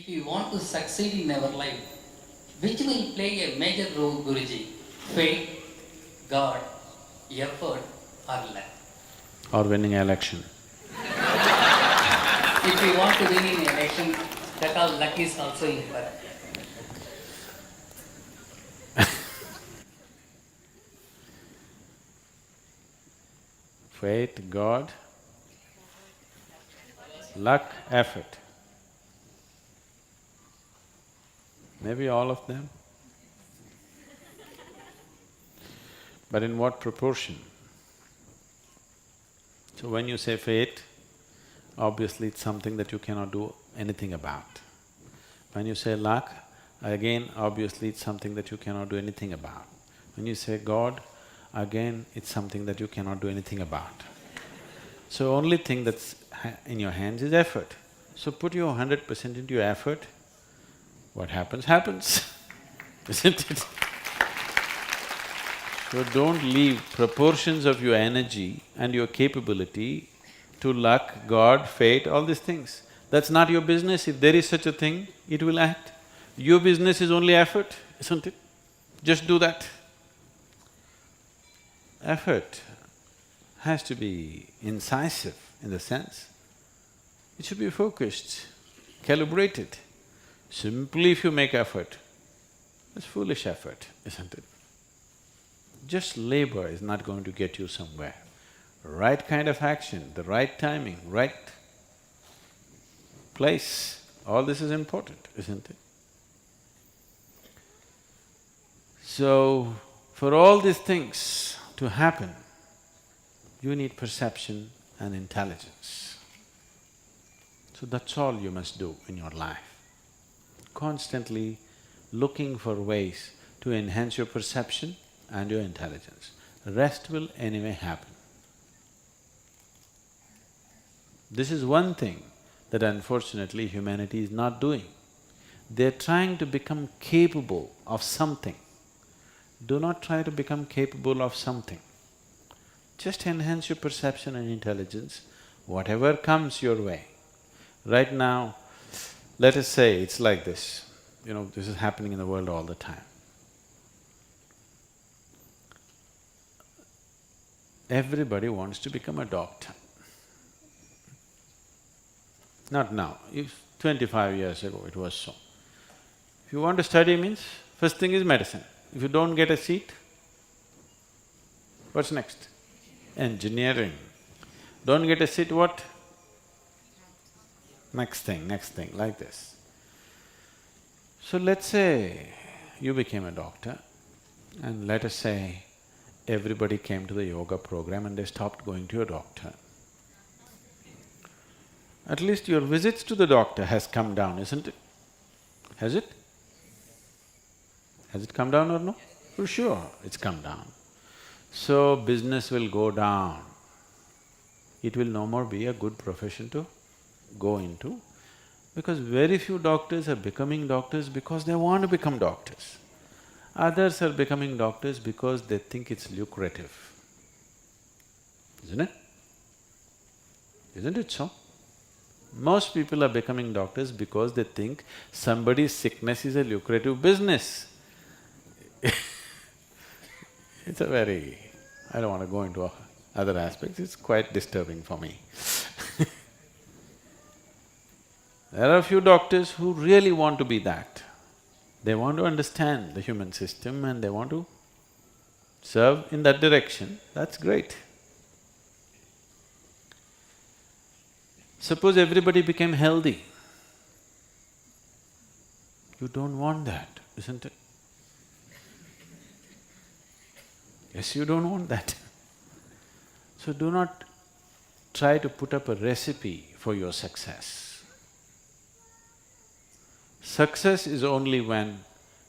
If you want to succeed in our life, which will play a major role, Guruji? Faith, God, effort, or luck? Or winning an election. If you want to win in election, that all luck is also important. Faith, God, luck, effort. Maybe all of them. But in what proportion? So when you say faith, obviously it's something that you cannot do anything about. When you say luck, again obviously it's something that you cannot do anything about. When you say God, again it's something that you cannot do anything about. So only thing that's in your hands is effort. So put your 100% into your effort, what happens, happens, isn't it? So don't leave proportions of your energy and your capability to luck, God, fate, all these things. That's not your business. If there is such a thing, it will act. Your business is only effort, isn't it? Just do that. Effort has to be incisive in the sense, it should be focused, calibrated. Simply if you make effort, it's foolish effort, isn't it? Just labor is not going to get you somewhere. Right kind of action, the right timing, right place, all this is important, isn't it? So, for all these things to happen, you need perception and intelligence. So that's all you must do in your life. Constantly looking for ways to enhance your perception and your intelligence. Rest will anyway happen. This is one thing that unfortunately humanity is not doing. They're trying to become capable of something. Do not try to become capable of something. Just enhance your perception and intelligence, whatever comes your way. Right now, let us say it's like this, this is happening in the world all the time. Everybody wants to become a doctor. Not now, if 25 years ago it was so. If you want to study means, first thing is medicine. If you don't get a seat, what's next? Engineering. Don't get a seat, what? Next thing, like this. So let's say you became a doctor and let us say everybody came to the yoga program and they stopped going to a doctor. At least your visits to the doctor has come down, isn't it? Has it? Has it come down or no? For sure, it's come down. So business will go down. It will no more be a good profession to go into, because very few doctors are becoming doctors because they want to become doctors. Others are becoming doctors because they think it's lucrative, isn't it? Isn't it so? Most people are becoming doctors because they think somebody's sickness is a lucrative business. It's a very… I don't want to go into other aspects, it's quite disturbing for me. There are a few doctors who really want to be that. They want to understand the human system and they want to serve in that direction, that's great. Suppose everybody became healthy. You don't want that, isn't it? Yes, you don't want that. So do not try to put up a recipe for your success. Success is only when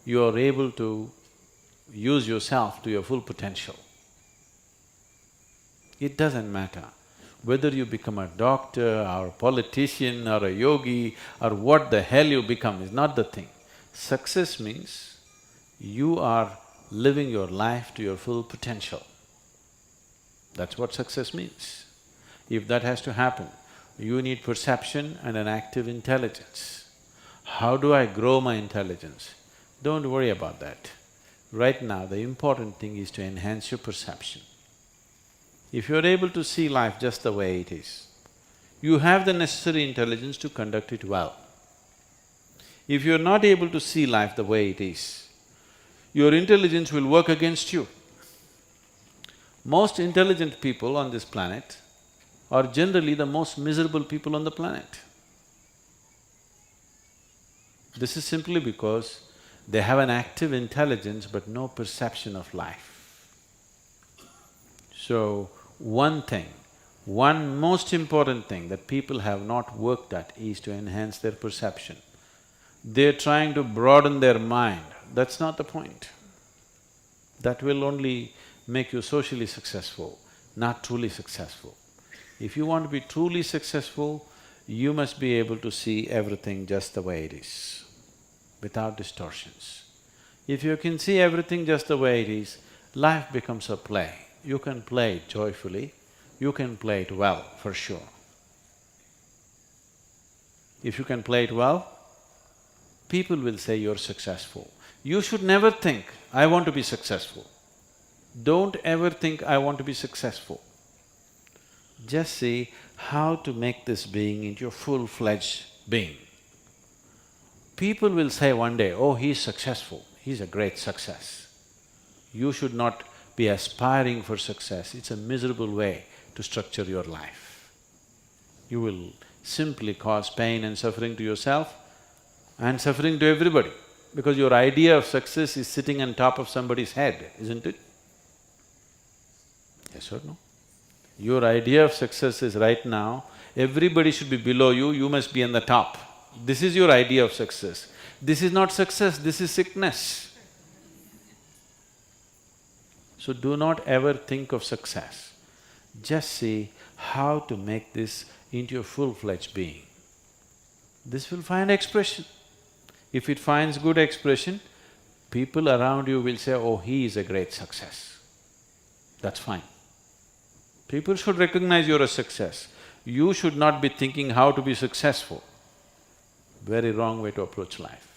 you are able to use yourself to your full potential. It doesn't matter whether you become a doctor or a politician or a yogi or what the hell you become is not the thing. Success means you are living your life to your full potential. That's what success means. If that has to happen, you need perception and an active intelligence. How do I grow my intelligence? Don't worry about that. Right now, the important thing is to enhance your perception. If you're able to see life just the way it is, you have the necessary intelligence to conduct it well. If you're not able to see life the way it is, your intelligence will work against you. Most intelligent people on this planet are generally the most miserable people on the planet. This is simply because they have an active intelligence but no perception of life. So, one most important thing that people have not worked at is to enhance their perception. They're trying to broaden their mind, that's not the point. That will only make you socially successful, not truly successful. If you want to be truly successful, you must be able to see everything just the way it is, without distortions. If you can see everything just the way it is, life becomes a play. You can play it joyfully, you can play it well, for sure. If you can play it well, people will say you're successful. You should never think, I want to be successful. Don't ever think, I want to be successful. Just see how to make this being into a full-fledged being. People will say one day, oh, he's successful, he's a great success. You should not be aspiring for success, it's a miserable way to structure your life. You will simply cause pain and suffering to yourself and suffering to everybody, because your idea of success is sitting on top of somebody's head, isn't it? Yes or no? Your idea of success is right now, everybody should be below you, you must be on the top. This is your idea of success. This is not success, this is sickness. So do not ever think of success. Just see how to make this into a full-fledged being. This will find expression. If it finds good expression, people around you will say, oh, he is a great success. That's fine. People should recognize you're a success. You should not be thinking how to be successful. Very wrong way to approach life.